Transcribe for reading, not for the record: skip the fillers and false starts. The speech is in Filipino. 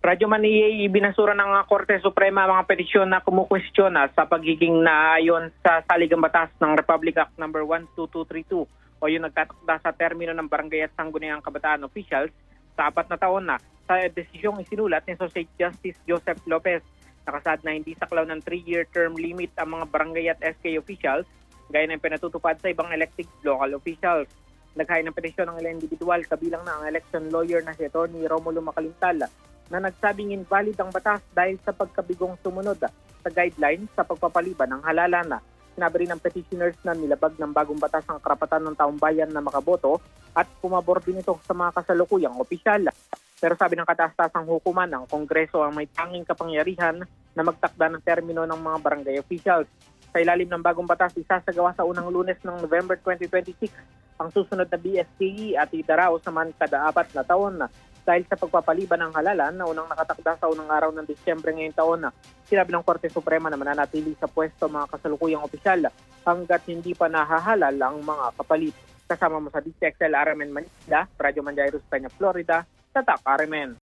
Radyo Maniyay, ibinasura ng Korte Suprema ang mga petisyon na kumukwestiyon sa pagiging naayon sa saligang batas ng Republic Act No. 12232 o yung nagtatakda sa termino ng barangay at sangguniang kabataan officials sa 4 na taon na sa desisyong isinulat ni Associate Justice Joseph Lopez. Nakasad na hindi saklaw ng 3-year term limit ang mga barangay at SK officials gaya ng pinatutupad sa ibang elected local officials. Naghain ng petisyon ng ilang individual kabilang na ang election lawyer na si Atty. Romulo Macalintal na nagsabing invalid ang batas dahil sa pagkabigong sumunod sa guidelines sa pagpapaliban ng halalan. Sinabi rin ng petitioners na nilabag ng bagong batas ang karapatan ng taong bayan na makaboto at pumabor din ito sa mga kasalukuyang opisyal. Pero sabi ng kataas-tasang hukuman, ang Kongreso ang may tanging kapangyarihan na magtakda ng termino ng mga barangay officials. Sa ilalim ng bagong batas, isasagawa sa unang Lunes ng November 2026 ang susunod na BSKE at idaraos naman kada 4 na taon dahil sa pagpapaliban ng halalan na unang nakatakda sa unang araw ng Disyembre ngayong taon. Sinabi ng Korte Suprema na mananatili sa pwesto mga kasalukuyang opisyal hanggat hindi pa nahahalal ang mga kapalit. Kasama mo sa DCXL RMN Manila, Radyo Manjairos, Peña, Florida, Tatak RMN.